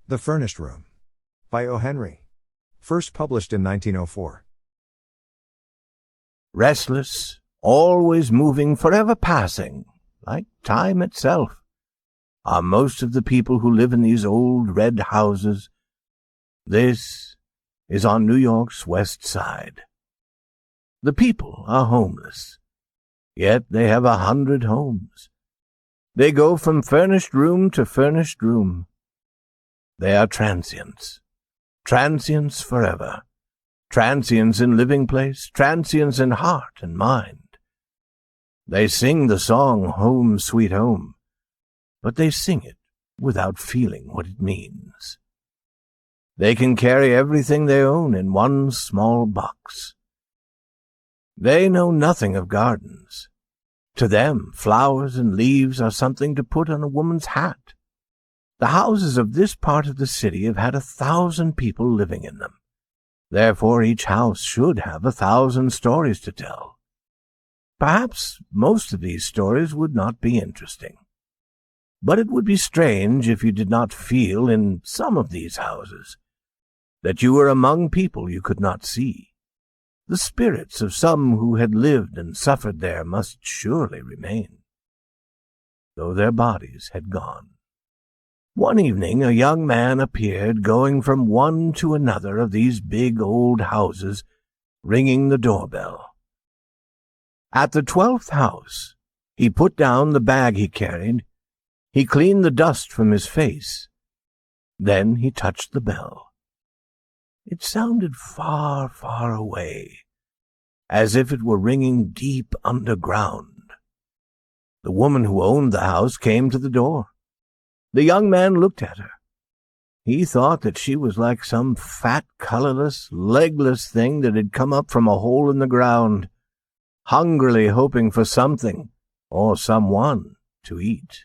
The Furnished Room. By O. Henry. First published in 1904. Restless, always moving, forever passing, like time itself, are most of the people who live in these old red houses. This is on New York's West Side. The people are homeless, yet they have 100 homes. They go from furnished room to furnished room. They are transients, transients forever, transients in living place, transients in heart and mind. They sing the song Home, Sweet Home, but they sing it without feeling what it means. They can carry everything they own in one small box. They know nothing of gardens. To them, flowers and leaves are something to put on a woman's hat. The houses of this part of the city have had 1,000 people living in them. Therefore, each house should have 1,000 stories to tell. Perhaps most of these stories would not be interesting. But it would be strange if you did not feel in some of these houses that you were among people you could not see. The spirits of some who had lived and suffered there must surely remain, though their bodies had gone. One evening a young man appeared going from one to another of these big old houses, ringing the doorbell. At the 12th house, he put down the bag he carried. He cleaned the dust from his face. Then he touched the bell. It sounded far, far away, as if it were ringing deep underground. The woman who owned the house came to the door. The young man looked at her. He thought that she was like some fat, colorless, legless thing that had come up from a hole in the ground, hungrily hoping for something or someone to eat.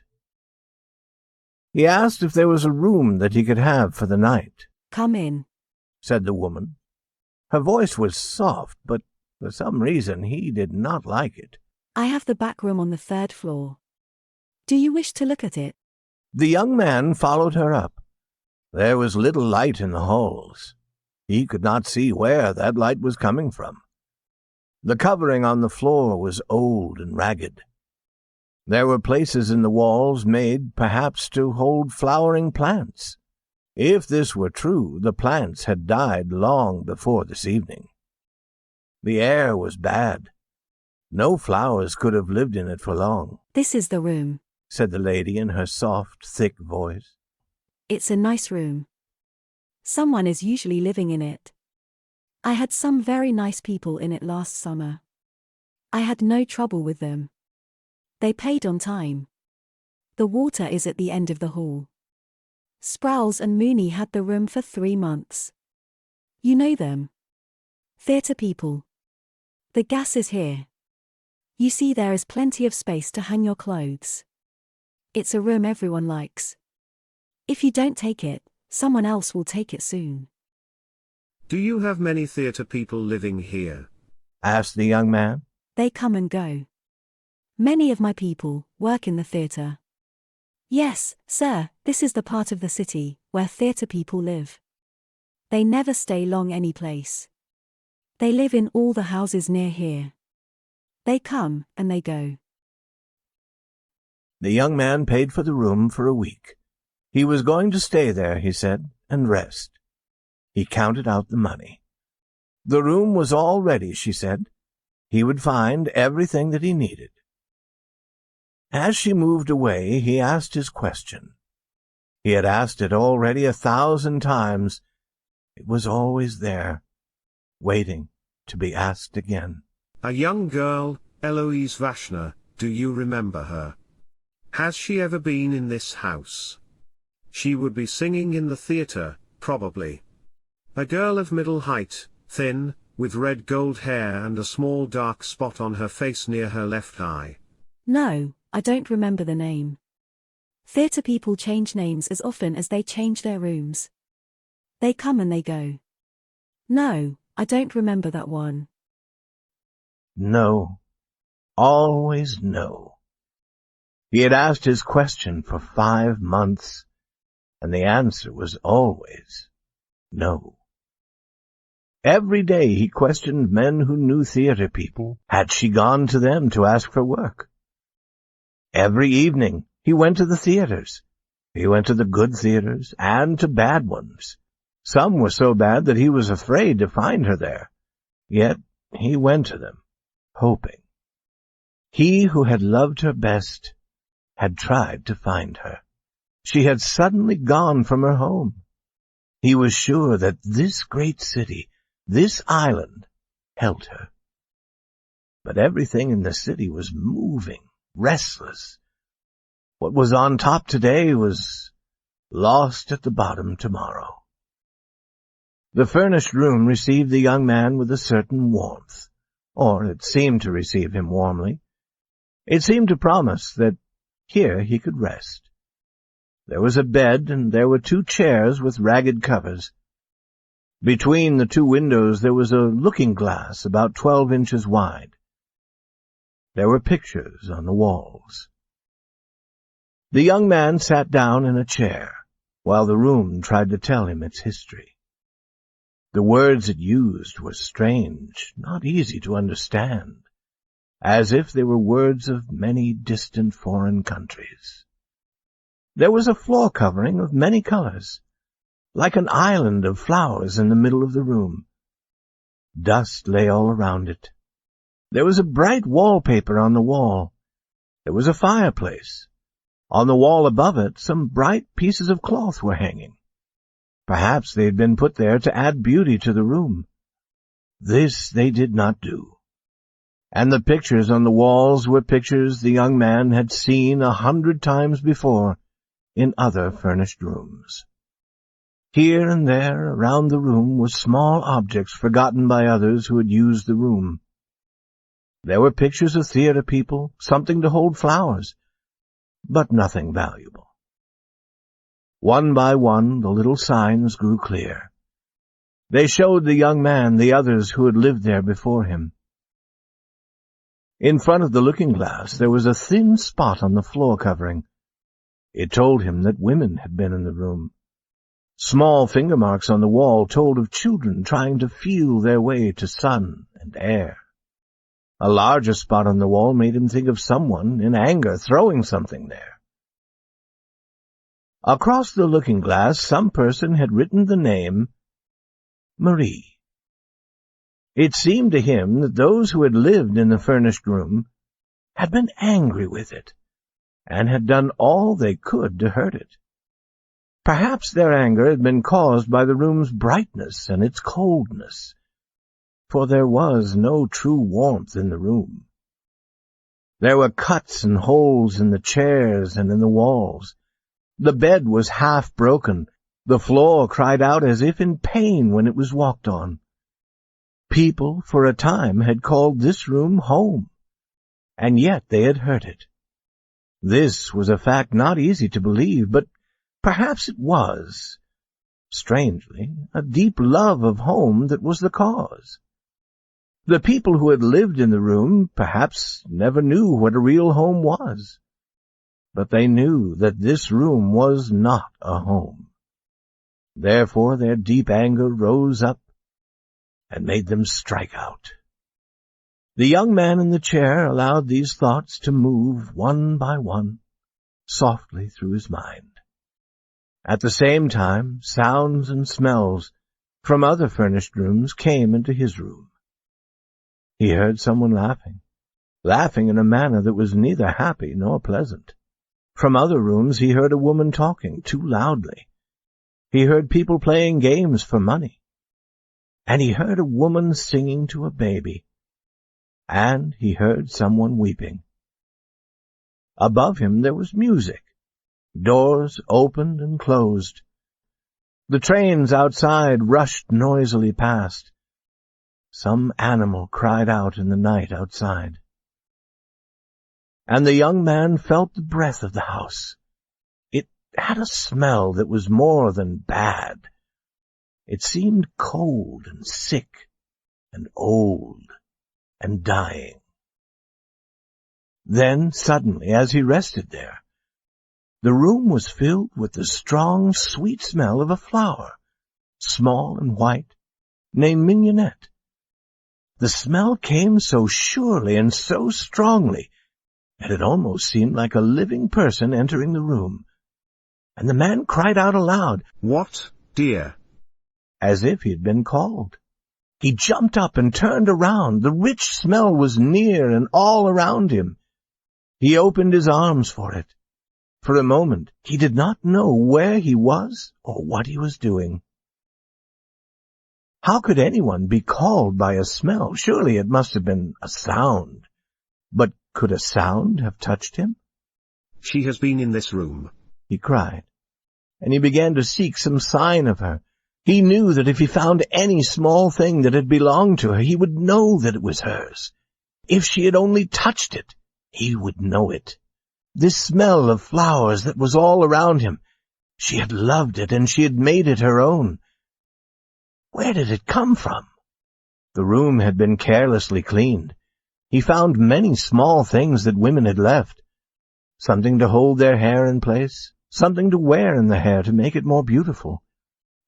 He asked if there was a room that he could have for the night. "Come in," said the woman. Her voice was soft, but for some reason he did not like it. "I have the back room on the 3rd floor. Do you wish to look at it?" The young man followed her up. There was little light in the halls. He could not see where that light was coming from. The covering on the floor was old and ragged. There were places in the walls made, perhaps, to hold flowering plants. If this were true, the plants had died long before this evening. The air was bad. No flowers could have lived in it for long. "This is the room," said the lady in her soft, thick voice. "It's a nice room. Someone is usually living in it. I had some very nice people in it last summer. I had no trouble with them. They paid on time. The water is at the end of the hall. Sprouse and Mooney had the room for 3 months. You know them. Theatre people. The gas is here. You see, there is plenty of space to hang your clothes. It's a room everyone likes. If you don't take it, someone else will take it soon." "Do you have many theatre people living here?" asked the young man. "They come and go. Many of my people work in the theatre." "Yes, sir, this is the part of the city where theatre people live. They never stay long any place. They live in all the houses near here. They come and they go." The young man paid for the room for a week. He was going to stay there, he said, and rest. He counted out the money. The room was all ready, she said. He would find everything that he needed. As she moved away, he asked his question. He had asked it already 1,000 times. It was always there, waiting to be asked again. "A young girl, Eloise Vashner, do you remember her? Has she ever been in this house? She would be singing in the theatre, probably. A girl of middle height, thin, with red gold hair and a small dark spot on her face near her left eye." "No, I don't remember the name. Theatre people change names as often as they change their rooms. They come and they go. No, I don't remember that one." No. Always no. He had asked his question for 5 months, and the answer was always no. Every day he questioned men who knew theater people. Had she gone to them to ask for work? Every evening he went to the theaters. He went to the good theaters and to bad ones. Some were so bad that he was afraid to find her there. Yet he went to them, hoping. He who had loved her best had tried to find her. She had suddenly gone from her home. He was sure that this great city, this island, held her. But everything in the city was moving, restless. What was on top today was lost at the bottom tomorrow. The furnished room received the young man with a certain warmth, or it seemed to receive him warmly. It seemed to promise that here he could rest. There was a bed, and there were 2 chairs with ragged covers. Between the 2 windows there was a looking-glass about 12 inches wide. There were pictures on the walls. The young man sat down in a chair, while the room tried to tell him its history. The words it used were strange, not easy to understand, as if they were words of many distant foreign countries. There was a floor covering of many colors, like an island of flowers in the middle of the room. Dust lay all around it. There was a bright wallpaper on the wall. There was a fireplace. On the wall above it, some bright pieces of cloth were hanging. Perhaps they had been put there to add beauty to the room. This they did not do. And the pictures on the walls were pictures the young man had seen 100 times before in other furnished rooms. Here and there around the room were small objects forgotten by others who had used the room. There were pictures of theater people, something to hold flowers, but nothing valuable. One by one the little signs grew clear. They showed the young man the others who had lived there before him. In front of the looking-glass there was a thin spot on the floor covering. It told him that women had been in the room. Small finger marks on the wall told of children trying to feel their way to sun and air. A larger spot on the wall made him think of someone, in anger, throwing something there. Across the looking-glass some person had written the name Marie. It seemed to him that those who had lived in the furnished room had been angry with it, and had done all they could to hurt it. Perhaps their anger had been caused by the room's brightness and its coldness, for there was no true warmth in the room. There were cuts and holes in the chairs and in the walls. The bed was half broken. The floor cried out as if in pain when it was walked on. People, for a time, had called this room home, and yet they had hurt it. This was a fact not easy to believe, but perhaps it was, strangely, a deep love of home that was the cause. The people who had lived in the room perhaps never knew what a real home was, but they knew that this room was not a home. Therefore their deep anger rose up and made them strike out. The young man in the chair allowed these thoughts to move one by one, softly through his mind. At the same time, sounds and smells from other furnished rooms came into his room. He heard someone laughing in a manner that was neither happy nor pleasant. From other rooms he heard a woman talking too loudly. He heard people playing games for money. And he heard a woman singing to a baby. And he heard someone weeping. Above him there was music. Doors opened and closed. The trains outside rushed noisily past. Some animal cried out in the night outside. And the young man felt the breath of the house. It had a smell that was more than bad. It seemed cold and sick and old and dying. Then, suddenly, as he rested there, The room was filled with the strong, sweet smell of a flower, small and white, named mignonette. The smell came so surely and so strongly that it almost seemed like a living person entering the room, and the man cried out aloud, "What, dear?" as if he had been called. He jumped up and turned around. The rich smell was near and all around him. He opened his arms for it. For a moment he did not know where he was or what he was doing. How could anyone be called by a smell? Surely it must have been a sound. But could a sound have touched him? "She has been in this room," he cried, and he began to seek some sign of her. He knew that if he found any small thing that had belonged to her, he would know that it was hers. If she had only touched it, he would know it. This smell of flowers that was all around him, she had loved it and she had made it her own. Where did it come from? The room had been carelessly cleaned. He found many small things that women had left. Something to hold their hair in place, something to wear in the hair to make it more beautiful,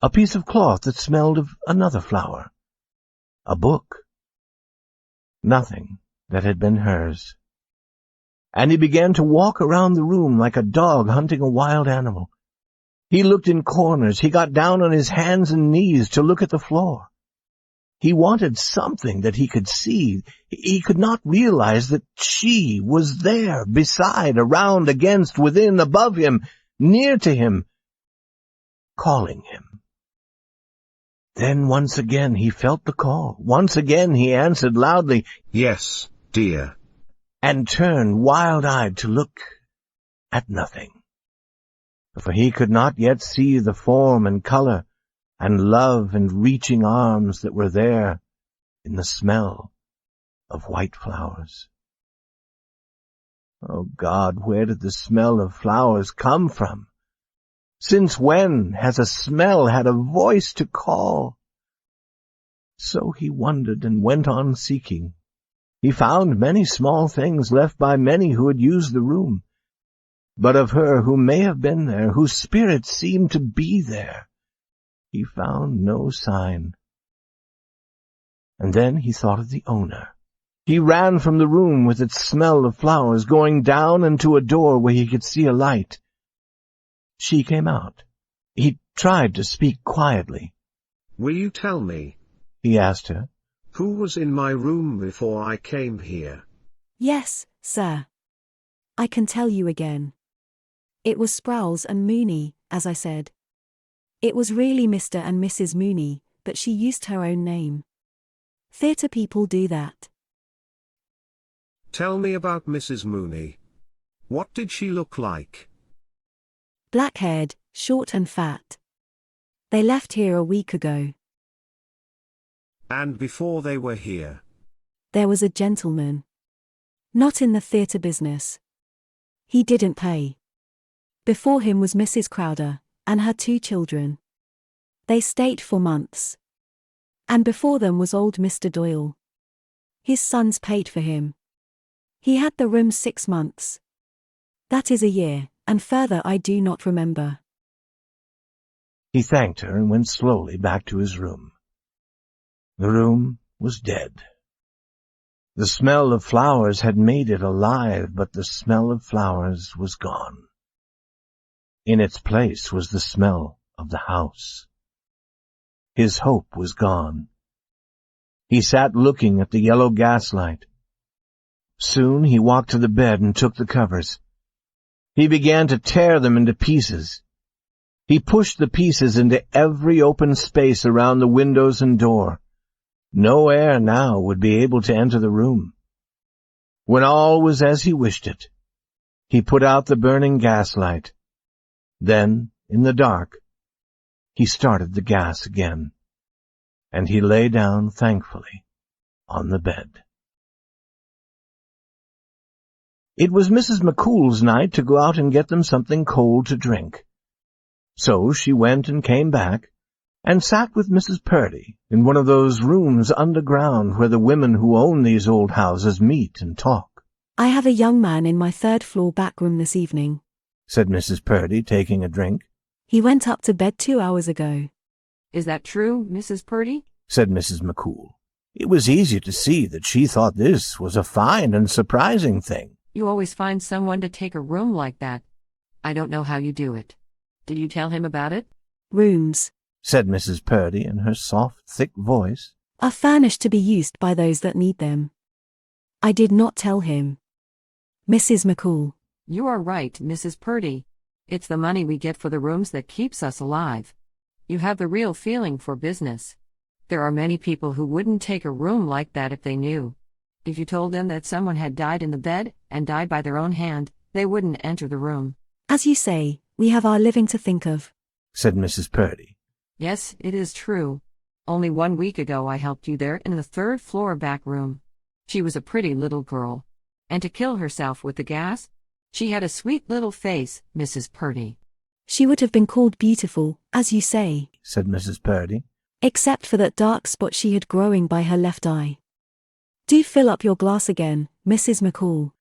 a piece of cloth that smelled of another flower, a book. Nothing that had been hers. And he began to walk around the room like a dog hunting a wild animal. He looked in corners. He got down on his hands and knees to look at the floor. He wanted something that he could see. He could not realize that she was there, beside, around, against, within, above him, near to him, calling him. Then once again he felt the call. Once again he answered loudly, "Yes, dear," and turned wild-eyed to look at nothing. For he could not yet see the form and color and love and reaching arms that were there in the smell of white flowers. Oh God, where did the smell of flowers come from? Since when has a smell had a voice to call? So he wondered and went on seeking. He found many small things left by many who had used the room. But of her who may have been there, whose spirit seemed to be there, he found no sign. And then he thought of the owner. He ran from the room with its smell of flowers, going down and to a door where he could see a light. She came out. He tried to speak quietly. "Will you tell me," he asked her, "who was in my room before I came here?" Yes, sir. I can tell you again. It was Sprowls and Mooney, as I said. It was really Mr. and Mrs. Mooney, but she used her own name. Theatre people do that. "Tell me about Mrs. Mooney. What did she look like?" Black-haired, short and fat. They left here a week ago. "And before they were here?" There was a gentleman. Not in the theatre business. He didn't pay. Before him was Mrs. Crowder, and her 2 children. They stayed for months. And before them was old Mr. Doyle. His sons paid for him. He had the room 6 months. That is a year, and further I do not remember. He thanked her and went slowly back to his room. The room was dead. The smell of flowers had made it alive, but the smell of flowers was gone. In its place was the smell of the house. His hope was gone. He sat looking at the yellow gaslight. Soon he walked to the bed and took the covers. He began to tear them into pieces. He pushed the pieces into every open space around the windows and door. No air now would be able to enter the room. When all was as he wished it, he put out the burning gaslight. Then, in the dark, he started the gas again, and he lay down thankfully on the bed. It was Mrs. McCool's night to go out and get them something cold to drink. So she went and came back, and sat with Mrs. Prudy in one of those rooms underground where the women who own these old houses meet and talk. I have a young man in my 3rd-floor back room this evening. said Mrs. Purdy, taking a drink. He went up to bed 2 hours ago. Is that true, Mrs. Purdy? Said Mrs. McCool. It was easy to see that she thought this was a fine and surprising thing. You always find someone to take a room like that. I don't know how you do it. Did you tell him about it? Rooms Said Mrs. Purdy in her soft, thick voice. are furnished to be used by those that need them. I did not tell him. Mrs. McCool. You are right, Mrs. Purdy. It's the money we get for the rooms that keeps us alive. You have the real feeling for business. There are many people who wouldn't take a room like that if they knew. If you told them that someone had died in the bed, and died by their own hand, they wouldn't enter the room. As you say, we have our living to think of. Said Mrs. Purdy. Yes, it is true. Only 1 week ago I helped you there in the 3rd floor back room. She was a pretty little girl. And to kill herself with the gas? She had a sweet little face, Mrs. Purdy. She would have been called beautiful, as you say, Said Mrs. Purdy. except for that dark spot she had growing by her left eye. Do fill up your glass again, Mrs. McCool.